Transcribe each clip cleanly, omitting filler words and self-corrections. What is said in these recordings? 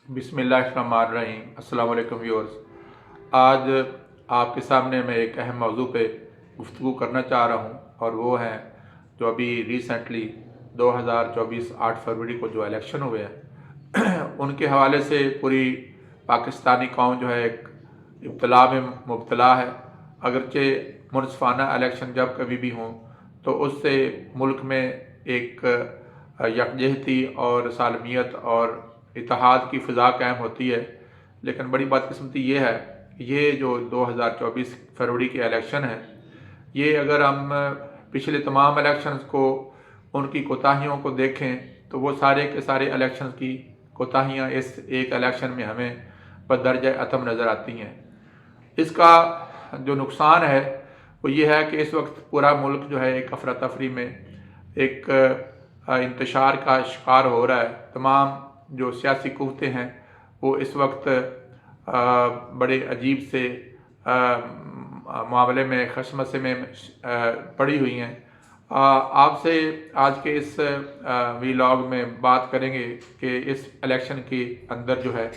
बिस्मिल्लाहिर्रहमानिर्रहीम। अस्सलाम वालेकुम व्यूअर्स। आज आपके सामने मैं एक अहम मौजू पे गुफ्तगू करना चाह रहा हूँ और वो है जो अभी रिसेंटली 2024 8 फरवरी को जो इलेक्शन हुए हैं उनके हवाले से पूरी पाकिस्तानी कौम जो है एक इब्तला में मुब्तला है। अगरचे मुनसिफाना इलेक्शन जब कभी भी हों तो उससे मुल्क में एक यकजहती और सालमियत और इत्तेहाद की फ़िज़ा कायम होती है। लेकिन बड़ी बदकिस्मती ये है कि ये जो 2024 फरवरी के इलेक्शन हैं, ये अगर हम पिछले तमाम इलेक्शंस को उनकी कोताहियों को देखें तो वो सारे के सारे इलेक्शंस की कोताहियाँ इस एक इलेक्शन में हमें बदरजा अतम नज़र आती हैं। इसका जो नुकसान है वो ये है कि इस वक्त पूरा मुल्क जो है एक अफरा तफरी में एक इंतशार का शिकार हो रहा है। तमाम जो सियासी कुव्वतें हैं वो इस वक्त बड़े अजीब से मामले में खसमसे में पड़ी हुई हैं। आपसे आज के इस वीलॉग में बात करेंगे कि इस इलेक्शन के अंदर जो है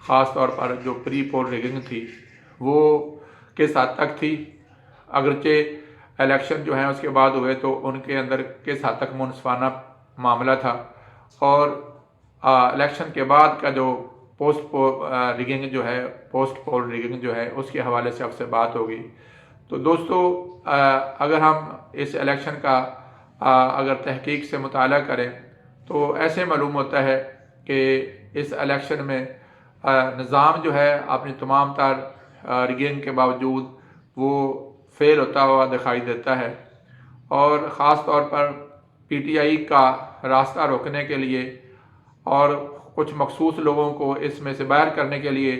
ख़ास तौर पर जो प्री पोल रिगिंग थी वो किस हद तक थी, अगरचे इलेक्शन जो है उसके बाद हुए तो उनके अंदर किस हद तक मुनसिफाना मामला था, और इलेक्शन के बाद का जो रिगिंग जो है पोस्ट पोल रिगिंग जो है उसके हवाले से आपसे बात होगी। तो दोस्तों, अगर हम इस इलेक्शन का अगर तहकीक से मुताला करें तो ऐसे मालूम होता है कि इस इलेक्शन में निज़ाम जो है अपनी तमाम तर रिगिंग के बावजूद वो फेल होता हुआ दिखाई देता है, और ख़ास तौर पर पीटीआई का रास्ता रोकने के लिए और कुछ मखसूस लोगों को इसमें से बाहर करने के लिए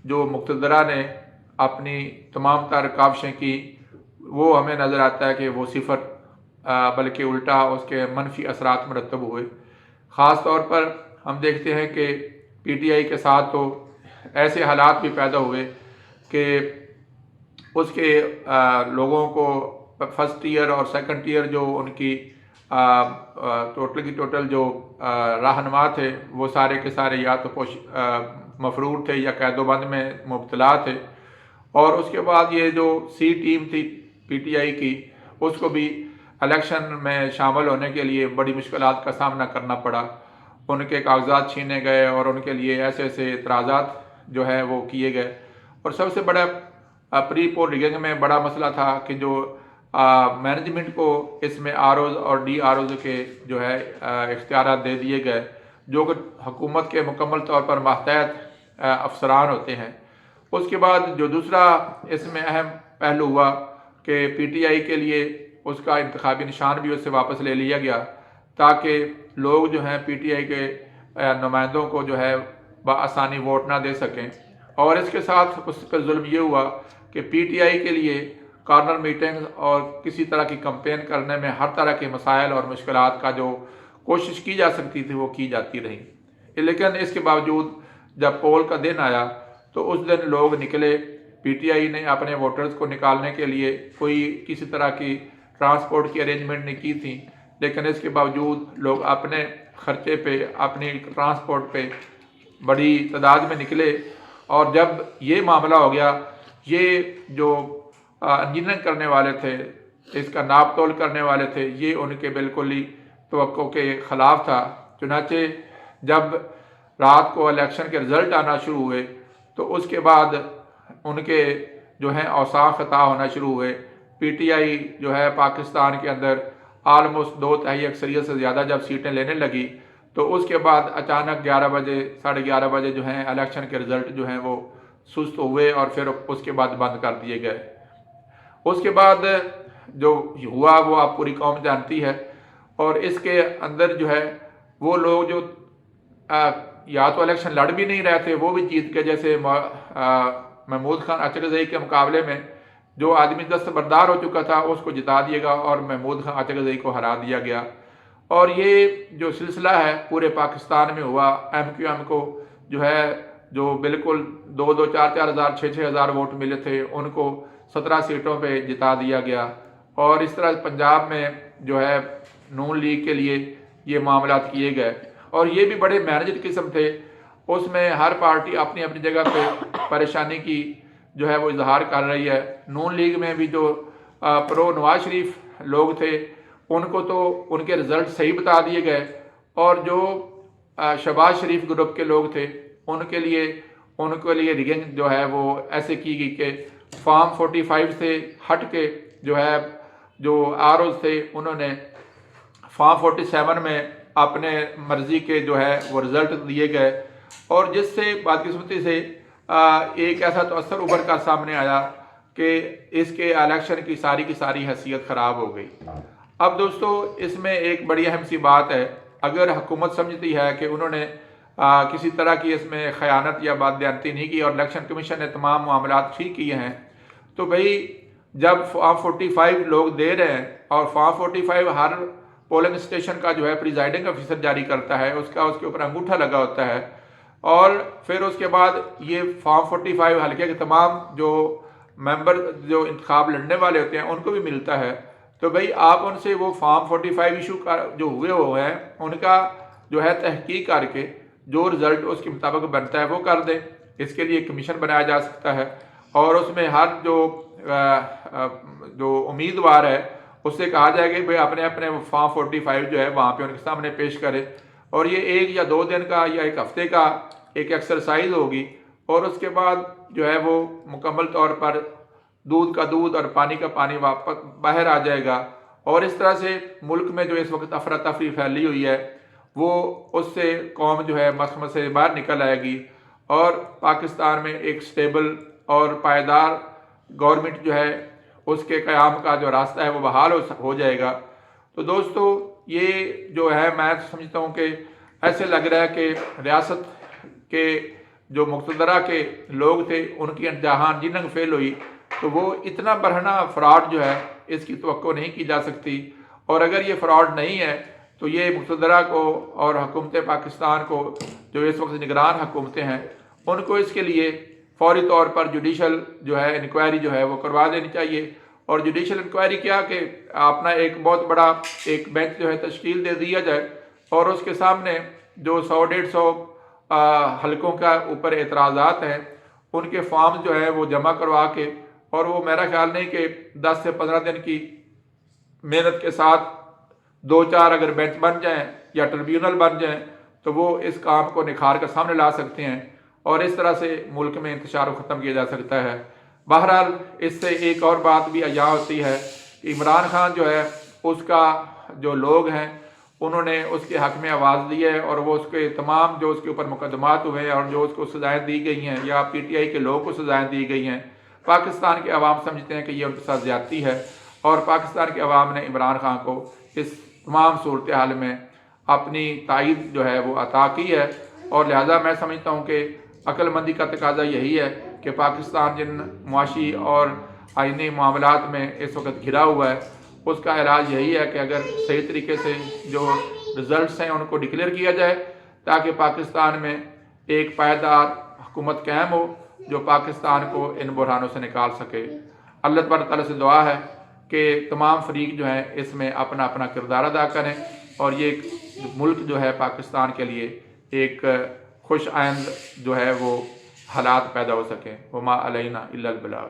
जो मुक़्तदरा ने अपनी तमाम तर काविशें की वो हमें नज़र आता है कि वो सिफर बल्कि उल्टा उसके मनफी असरात मरतब हुए। ख़ास तौर पर हम देखते हैं कि पीटीआई के साथ तो ऐसे हालात भी पैदा हुए कि उसके लोगों को फर्स्ट ईयर और सेकंड ईयर जो उनकी टोटल की टोटल जो रहनुमा थे वो सारे के सारे या तो मफरूर थे या कैदोबंद में मुब्तला थे, और उसके बाद ये जो सी टीम थी पीटीआई की उसको भी इलेक्शन में शामिल होने के लिए बड़ी मुश्किलात का सामना करना पड़ा। उनके कागजात छीने गए और उनके लिए ऐसे ऐसे एतराज़ात जो है वो किए गए, और सबसे बड़ा प्री पोल रिगिंग में बड़ा मसला था कि जो मैनेजमेंट को इसमें आरओज़ और डी आरओज़ के जो है इख्तियार दे दिए गए जो कि हुकूमत के मुकम्मल तौर पर मातहत अफसरान होते हैं। उसके बाद जो दूसरा इसमें अहम पहलू हुआ कि पीटीआई के लिए उसका इंतखाबी निशान भी उससे वापस ले लिया गया ताकि लोग जो हैं पीटीआई के नुमाइंदों को जो है बआसानी वोट ना दे सकें, और इसके साथ उस पर जुल्म ये हुआ कि पीटीआई के लिए कॉर्नर मीटिंग्स और किसी तरह की कंपेन करने में हर तरह के मसाइल और मुश्किलात का जो कोशिश की जा सकती थी वो की जाती रही। लेकिन इसके बावजूद जब पोल का दिन आया तो उस दिन लोग निकले। पीटीआई ने अपने वोटर्स को निकालने के लिए कोई किसी तरह की ट्रांसपोर्ट की अरेंजमेंट नहीं की थी, लेकिन इसके बावजूद लोग अपने खर्चे पे अपनी ट्रांसपोर्ट पे बड़ी तादाद में निकले, और जब ये मामला हो गया, ये जो इंजीनियरिंग करने वाले थे, इसका नाप तोल करने वाले थे, ये उनके बिल्कुल ही तवक्को के ख़िलाफ़ था। चुनाचे जब रात को इलेक्शन के रिज़ल्ट आना शुरू हुए तो उसके बाद उनके जो हैं औसाफ ख़ता होना शुरू हुए। पीटीआई जो है पाकिस्तान के अंदर आलमोस्ट 2/3 अक्सरियत से ज़्यादा जब सीटें लेने लगी तो उसके बाद अचानक 11 बजे 11:30 बजे जो हैं इलेक्शन के रिज़ल्ट जो हैं वो सुस्त हुए और फिर उसके बाद बंद कर दिए गए। उसके बाद जो हुआ वो आप पूरी कौम जानती है, और इसके अंदर जो है वो लोग जो या तो इलेक्शन लड़ भी नहीं रहे थे वो भी जीत के, जैसे महमूद खान अचकज़ई के मुकाबले में जो आदमी दस्तबरदार हो चुका था उसको जिता दिएगा और महमूद खान अचकज़ई को हरा दिया गया। और ये जो सिलसिला है पूरे पाकिस्तान में हुआ। MQM को जो है जो बिल्कुल 2-2, 4-4 हज़ार 6-6 हज़ार वोट मिले थे उनको 17 सीटों पे जिता दिया गया, और इस तरह पंजाब में जो है नून लीग के लिए ये मामलात किए गए, और ये भी बड़े मैनेज्ड किस्म थे। اس میں ہر پارٹی اپنی اپنی جگہ پہ پریشانی کی جو ہے وہ اظہار کر رہی ہے۔ نون لیگ میں بھی جو پرو نواز شریف لوگ تھے ان کو تو ان کے رزلٹ صحیح بتا دیے گئے، اور جو شہباز شریف گروپ کے لوگ تھے ان کے لیے ریگنگ جو ہے وہ ایسے کی گئی کہ فارم 45 سے ہٹ کے جو ہے جو آر اوز تھے انہوں نے فارم 47 میں اپنے مرضی کے جو ہے وہ رزلٹ دیے گئے، اور جس سے بدقسمتی سے ایک ایسا تو اثر ابھر کر سامنے آیا کہ اس کے الیکشن کی ساری حیثیت خراب ہو گئی۔ اب دوستو اس میں ایک بڑی اہم سی بات ہے، اگر حکومت سمجھتی ہے کہ انہوں نے کسی طرح کی اس میں خیانت یا بددیانتی نہیں کی اور الیکشن کمیشن نے تمام معاملات ٹھیک کیے ہیں، تو بھئی جب فارم 45 لوگ دے رہے ہیں اور فارم 45 ہر پولنگ اسٹیشن کا جو ہے پریزائڈنگ آفیسر جاری کرتا ہے، اس کے اوپر انگوٹھا لگا ہوتا ہے، اور پھر اس کے بعد یہ فارم 45 حلقے کے تمام جو ممبر جو انتخاب لڑنے والے ہوتے ہیں ان کو بھی ملتا ہے، تو بھئی آپ ان سے وہ فارم 45 ایشو جو ہوئے ہیں ان کا جو ہے تحقیق کر کے جو رزلٹ اس کے مطابق بنتا ہے وہ کر دیں۔ اس کے لیے کمیشن بنایا جا سکتا ہے، اور اس میں ہر جو امیدوار ہے اس سے کہا جائے کہ بھئی اپنے فارم 45 جو ہے وہاں پہ ان کے سامنے پیش کرے، اور یہ 1 یا 2 دن کا یا 1 ہفتے کا ایک ایکسرسائز ہوگی، اور اس کے بعد جو ہے وہ مکمل طور پر دودھ کا دودھ اور پانی کا پانی واپس باہر آ جائے گا، اور اس طرح سے ملک میں جو اس وقت افراتفری پھیلی ہوئی ہے وہ اس سے قوم جو ہے مسخ سے باہر نکل آئے گی، اور پاکستان میں ایک سٹیبل اور پائیدار گورنمنٹ جو ہے اس کے قیام کا جو راستہ ہے وہ بحال ہو جائے گا۔ تو دوستو یہ جو ہے میں سمجھتا ہوں کہ ایسے لگ رہا ہے کہ ریاست کے جو مقتدرہ کے لوگ تھے ان کی جہاں جنگ فیل ہوئی، تو وہ اتنا برہنہ فراڈ جو ہے اس کی توقع نہیں کی جا سکتی، اور اگر یہ فراڈ نہیں ہے تو یہ مقتدرہ کو اور حکومت پاکستان کو جو اس وقت نگران حکومتیں ہیں ان کو اس کے لیے فوری طور پر جوڈیشل جو ہے انکوائری جو ہے وہ کروا دینی چاہیے، اور جوڈیشل انکوائری کیا کہ اپنا ایک بہت بڑا ایک بینچ جو ہے تشکیل دے دیا جائے، اور اس کے سامنے جو 100-150 حلقوں کا اوپر اعتراضات ہیں ان کے فارم جو ہے وہ جمع کروا کے، اور وہ میرا خیال نہیں کہ 10 سے 15 دن کی محنت کے ساتھ 2-4 اگر بینچ بن جائیں یا ٹریبیونل بن جائیں تو وہ اس کام کو نکھار کر سامنے لا سکتے ہیں، اور اس طرح سے ملک میں انتشار کو ختم کیا جا سکتا ہے۔ بہرحال اس سے ایک اور بات بھی عیاں ہوتی ہے کہ عمران خان جو ہے اس کا جو لوگ ہیں انہوں نے اس کے حق میں آواز دی ہے، اور وہ اس کے تمام جو اس کے اوپر مقدمات ہوئے ہیں اور جو اس کو سزائیں دی گئی ہیں یا پی ٹی آئی کے لوگوں کو سزائیں دی گئی ہیں، پاکستان کے عوام سمجھتے ہیں کہ یہ ان کے ساتھ زیادتی ہے، اور پاکستان کے عوام نے عمران خان کو اس تمام صورتحال میں اپنی تائید جو ہے وہ عطا کی ہے، اور لہٰذا میں سمجھتا ہوں کہ عقل مندی کا تقاضا یہی ہے کہ پاکستان جن معاشی اور آئینی معاملات میں اس وقت گھرا ہوا ہے اس کا علاج یہی ہے کہ اگر صحیح طریقے سے جو رزلٹس ہیں ان کو ڈکلیئر کیا جائے تاکہ پاکستان میں ایک پائیدار حکومت قائم ہو جو پاکستان کو ان بحرانوں سے نکال سکے۔ اللہ تبارک تعالیٰ سے دعا ہے کہ تمام فریق جو ہیں اس میں اپنا اپنا کردار ادا کریں، اور یہ ملک جو ہے پاکستان کے لیے ایک خوش آئند جو ہے وہ حالات پیدا ہو سکیں۔ وما علینا الا البلاغ۔